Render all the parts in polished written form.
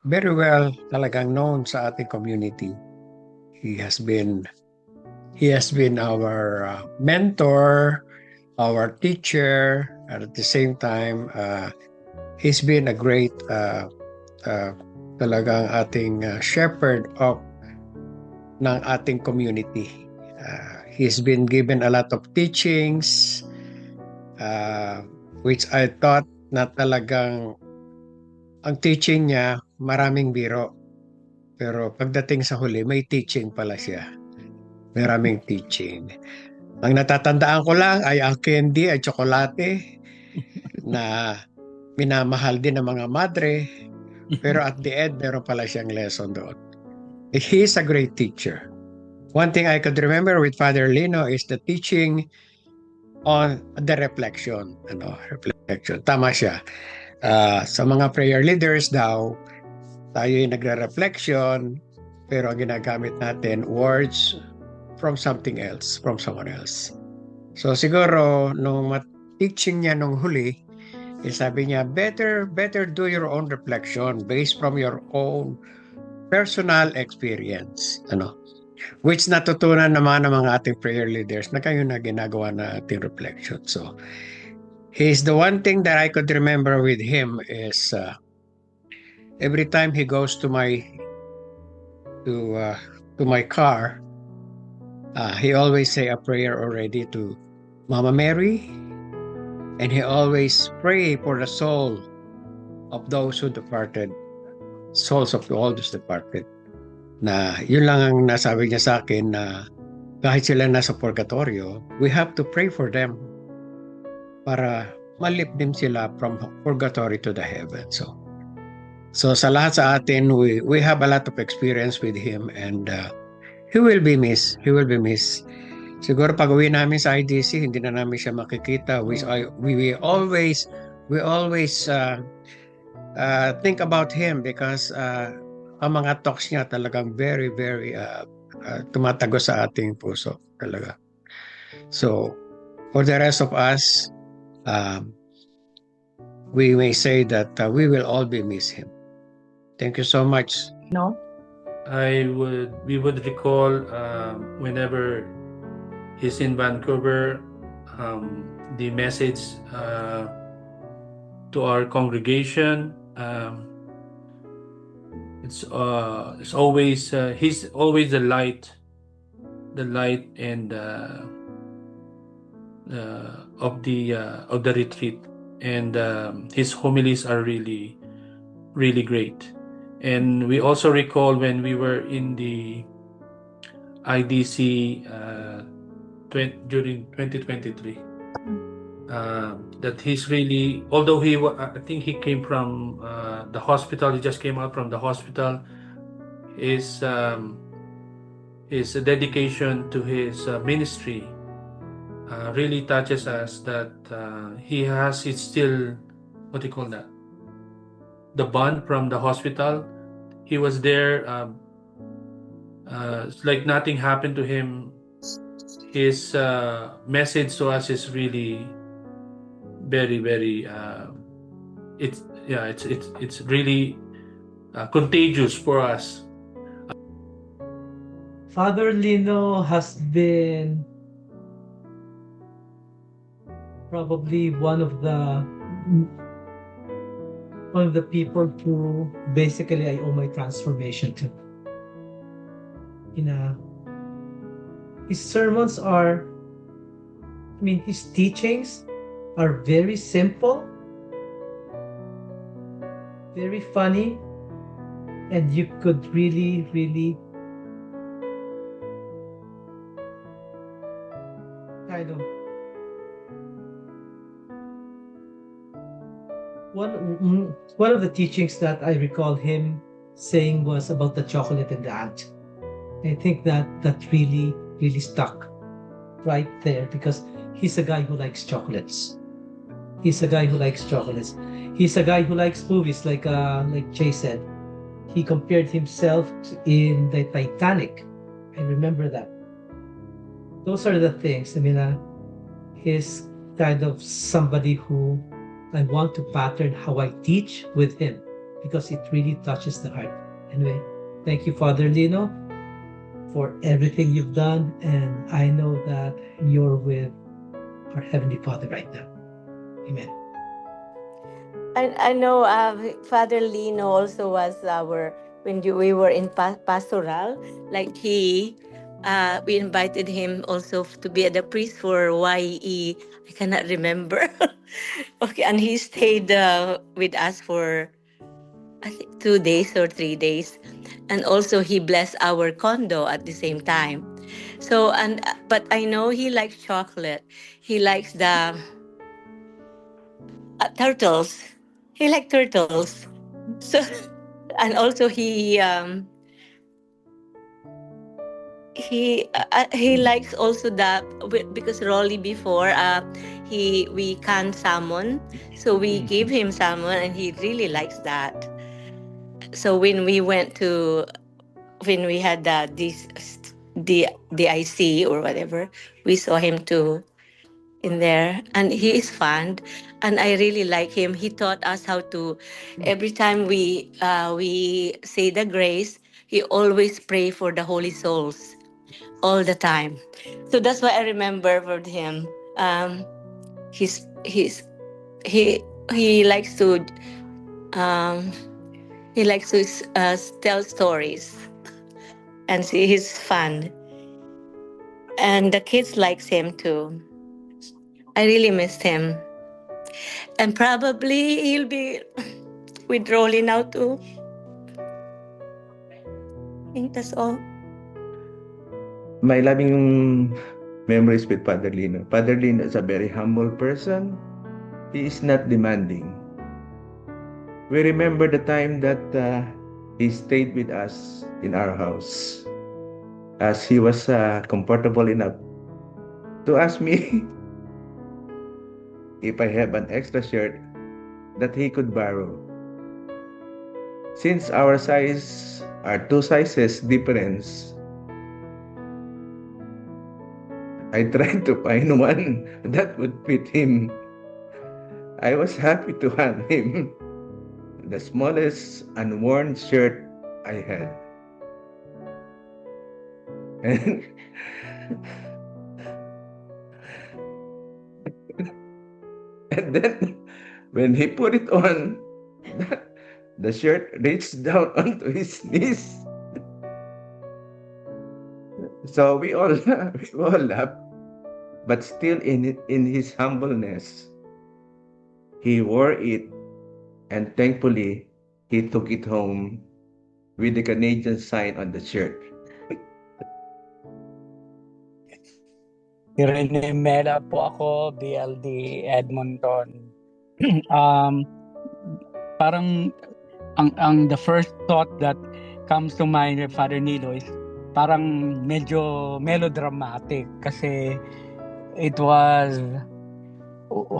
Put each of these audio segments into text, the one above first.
very well talagang known sa ating community. He has been he has been our mentor, our teacher, and at the same time, he's been a great uh, talagang ating shepherd of ng ating community. He's been given a lot of teachings, uh, which I thought na talagang ang teaching niya maraming biro. Pero pagdating sa huli, may teaching pala siya. Maraming teaching. Ang natatandaan ko lang ay ang candy at tsokolate na minamahal din ng mga madre. Pero at the end, meron pala siyang lesson doon. He is a great teacher. One thing I could remember with Father Lino is the teaching on the reflection. Reflection. Tama siya. Sa mga prayer leaders daw, tayo yung nagre-reflection, pero ang ginagamit natin, words from something else, from someone else. So siguro, nung teaching niya nung huli, sabi niya, better do your own reflection based from your own personal experience. Which natutunan naman ng mga ating prayer leaders na kayo na ginagawa na ating reflection. So, he's the one thing that I could remember with him is every time he goes to my car, he always say a prayer already to Mama Mary, and he always pray for the soul of those who departed, souls of all those departed. Na yun lang ang nasabi niya sa akin na kahit sila nasa purgatorio, we have to pray for them para malip din sila from purgatory to the heaven. So sa lahat sa atin, we have a lot of experience with him, and he will be missed. He will be missed. Siguro pag uwi namin sa IDC, hindi na namin siya makikita. We always think about him because ang mga talks niya talagang very, very tumatago sa ating puso talaga. So, for the rest of us, we may say that we will all be miss him. Thank you so much. No? We would recall whenever he's in Vancouver, the message to our congregation. It's always he's always the light and of the retreat, and his homilies are really, really great. And we also recall when we were in the IDC during 2023, that he's really, although I think he came from the hospital, he just came out from the hospital, his dedication to his ministry really touches us, that it's still, what do you call that? The bond from the hospital. He was there, it's like nothing happened to him. His message to us is really very, very it's really contagious for us. Father Lino has been probably one of the people who basically I owe my transformation to. His sermons are, his teachings are very simple, very funny, and you could really, really kind of one of the teachings that I recall him saying was about the chocolate and the ant. I think that really, really stuck right there, because he's a guy who likes chocolates. He's a guy who likes chocolates. He's a guy who likes movies, like Jay said. He compared himself in the Titanic. I remember that. Those are the things. He's kind of somebody who I want to pattern how I teach with him. because it really touches the heart. Anyway, thank you, Father Lino, for everything you've done, and I know that you're with our Heavenly Father right now. Amen. I know Father Lino also was our when we were in pastoral, like we invited him also to be the priest for YE. I cannot remember. Okay, and he stayed with us for I think 2 days or 3 days, and also he blessed our condo at the same time. So and but I know he likes chocolate. He likes the turtles. He likes turtles. So and also he likes also the because Rolly before he we can salmon, so we give him salmon and he really likes that. So when we went to when we had the IC or whatever, we saw him too in there, and he is fun, and I really like him. He taught us how to every time we say the grace, he always pray for the holy souls all the time. So that's why I remember with him. He's he likes to um he likes to tell stories, and see he's fun, and the kids likes him too. I really missed him, and probably he'll be with Rolly now too. I think that's all. My loving memories with Father Lino. Father Lino is a very humble person. He is not demanding. We remember the time that he stayed with us in our house, as he was comfortable enough to ask me if I have an extra shirt that he could borrow. Since our size are 2 sizes difference, I tried to find one that would fit him. I was happy to hand him the smallest unworn shirt I had. And and then when he put it on, the shirt reached down onto his knees. So we all laughed, but still in his humbleness, he wore it, and thankfully he took it home with the Canadian sign on the shirt. Irene Mela po ako, BLD Edmonton. um, parang ang the first thought that comes to mind with Father Nilo is parang medyo melodramatic kasi it was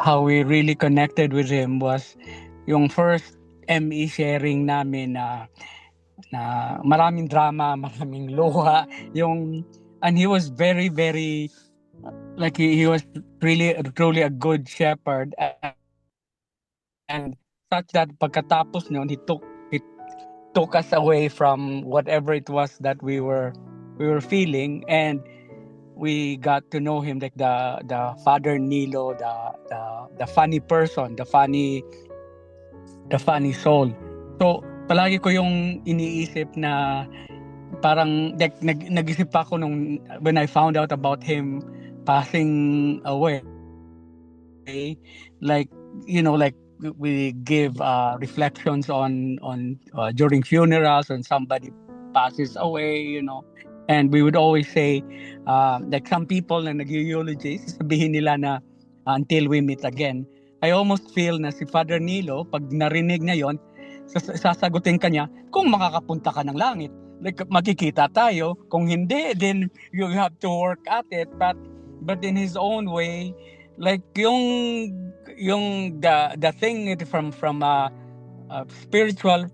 how we really connected with him was yung first ME sharing namin na maraming drama, maraming luha, and he was very like he was really truly a good shepherd, and such that pagkatapos noon he took us away from whatever it was that we were feeling, and we got to know him like the Father Nilo, the funny person, the funny soul. So palagi ko yung iniisip na parang nag-isip ako nung when I found out about him passing away, like like we give reflections on during funerals when somebody passes away, and we would always say like some people na nag-eulogy, sabihin nila na until we meet again. I almost feel na si Father Nilo, pag narinig niya yon, sasagutin ka niya, kung makakapunta ka ng langit, like makikita tayo. Kung hindi, then you have to work at it. But in his own way, like yung the thing from a spiritual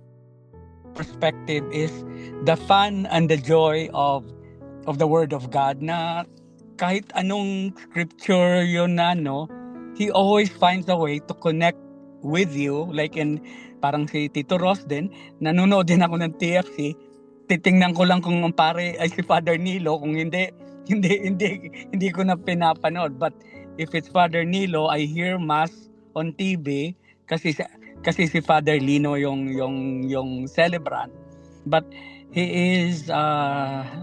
perspective is the fun and the joy of the Word of God, na kahit anong scripture yun na he always finds a way to connect with you, like in parang si Tito Ross din, nanonood din ako ng TFC. Titingnan ko lang kung ang pare ay si Father Nilo, kung hindi ko na pinapanood. But if it's Father Nilo, I hear mass on TV kasi si Father Lino yung celebrant. But he is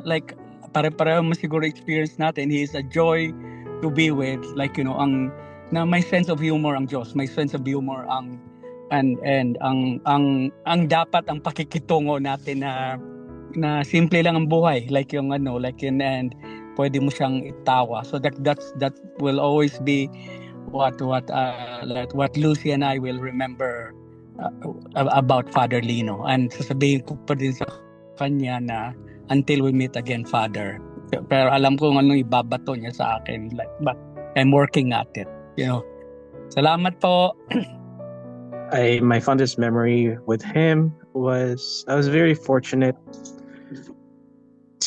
like pare-pareho mo siguro experience natin. He is a joy to be with, like na may sense of humor ang Diyos, may sense of humor ang dapat ang pakikitungo natin na simple lang ang buhay, like and pwede mo siyang itawa. So that will always be what Lucy and I will remember about Father Lino, and sasabihin ko pa din sa kanya na until we meet again, Father. Pero alam ko anong ibabato niya sa akin, but I'm working at it. Salamat po. My fondest memory with him was I was very fortunate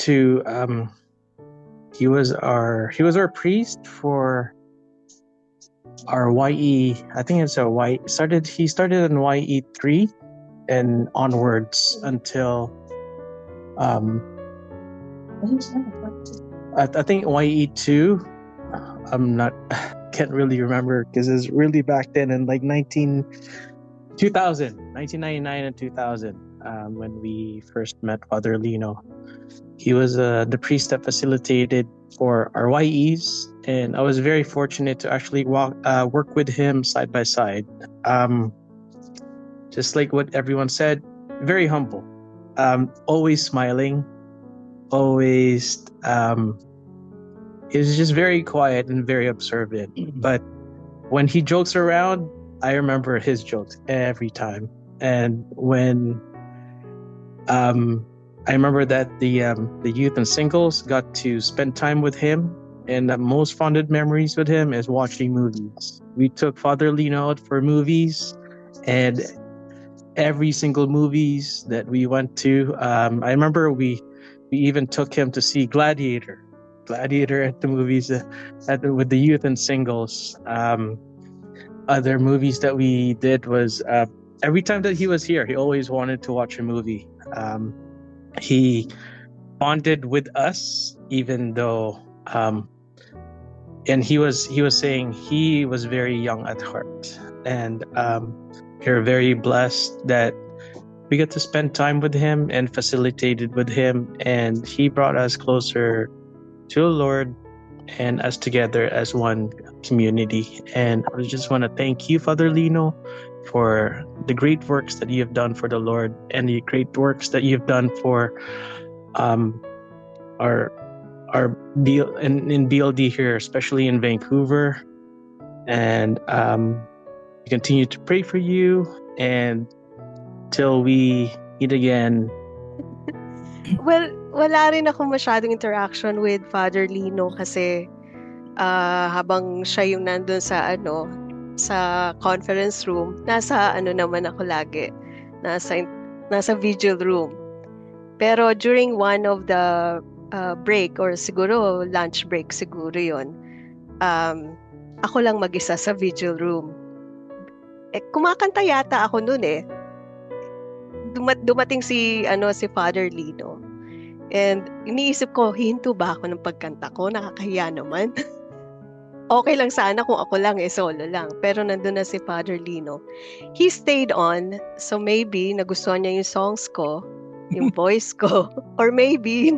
to he was our priest for our YE. I think it's he started in YE 3 and onwards until I think YE 2. I'm not can't really remember because it's really back then in like 1999 and 2000 when we first met Father Lino. He was the priest that facilitated for our YEs, and I was very fortunate to actually work with him side by side. Just like what everyone said, very humble, always smiling, always he was just very quiet and very observant. But when he jokes around, I remember his jokes every time. And when I remember that the youth and singles got to spend time with him, and the most fondest memories with him is watching movies. We took Father Lino out for movies, and every single movies that we went to, I remember we even took him to see Gladiator at the movies with the youth and singles. Other movies that we did was every time that he was here, he always wanted to watch a movie. He bonded with us, even though and he was saying he was very young at heart, and we're very blessed that we get to spend time with him and facilitated with him, and he brought us closer to the Lord and us together as one community. And I just want to thank you, Father Lino, for the great works that you have done for the Lord, and the great works that you've done for our in BLD here, especially in Vancouver. And we continue to pray for you, and till we meet again. Well, wala rin ako masyadong interaction with Father Lino kasi habang siya yung nandun sa conference room, nasa naman ako lagi, nasa vigil room. Pero during one of the break, or siguro lunch break siguro yon, ako lang mag-isa sa vigil room. Kumakanta yata ako nun eh. Dumating si Father Lino. And iniisip ko, hinto ba ako ng pagkanta ko? Nakakahiya naman. Okay lang sana kung ako lang solo lang. Pero nandun na si Father Lino. He stayed on, so maybe nagustuhan niya yung songs ko, yung voice ko, or maybe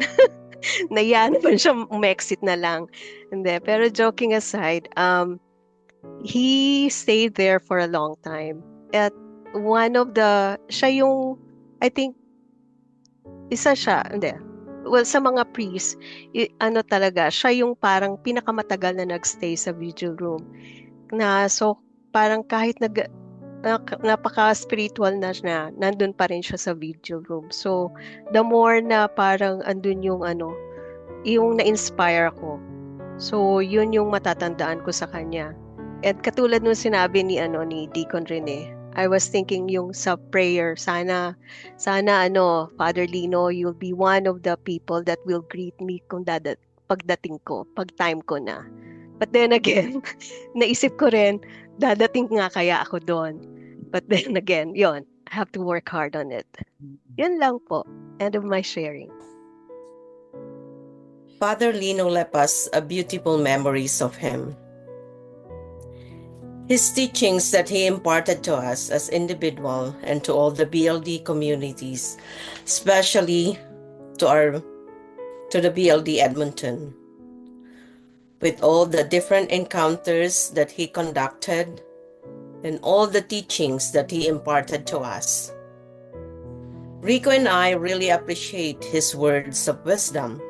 naiya naman siya, umexit na lang. Hindi. Pero joking aside, he stayed there for a long time. At siya yung, I think, isa siya, sa mga priests, talaga, siya yung parang pinakamatagal na nagstay sa vigil room. So, parang kahit napaka-spiritual na siya, nandun pa rin siya sa vigil room. So, the more na parang andun yung yung na-inspire ako. So, yun yung matatandaan ko sa kanya. At katulad nung sinabi ni Deacon Rene, I was thinking yung sa prayer, sana Father Lino, you'll be one of the people that will greet me pagdating ko, pag time ko na. But then again, naisip ko rin, dadating nga kaya ako doon. But then again, yon, I have to work hard on it. Yun lang po. End of my sharing. Father Lino left us a beautiful memories of him. His teachings that he imparted to us as individual and to all the BLD communities, especially to the BLD Edmonton. With all the different encounters that he conducted and all the teachings that he imparted to us. Rico and I really appreciate his words of wisdom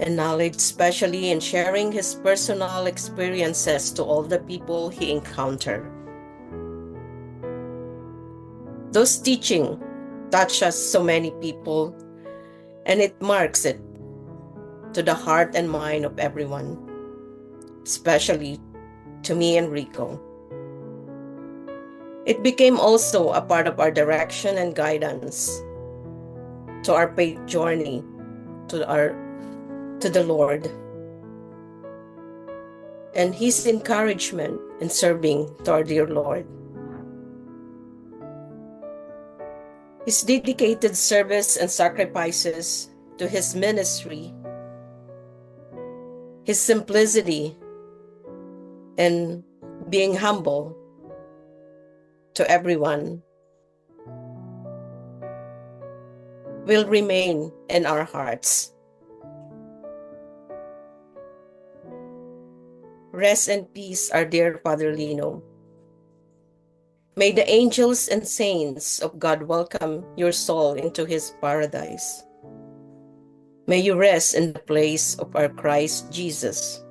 and knowledge, especially in sharing his personal experiences to all the people he encountered. Those teachings touch us so many people, and it marks it to the heart and mind of everyone, especially to me and Rico. It became also a part of our direction and guidance to our faith journey to the Lord, and his encouragement in serving to our dear Lord. His dedicated service and sacrifices to his ministry, his simplicity, and being humble to everyone will remain in our hearts. Rest in peace, our dear Father Lino. May the angels and saints of God welcome your soul into his paradise. May you rest in the place of our Christ Jesus.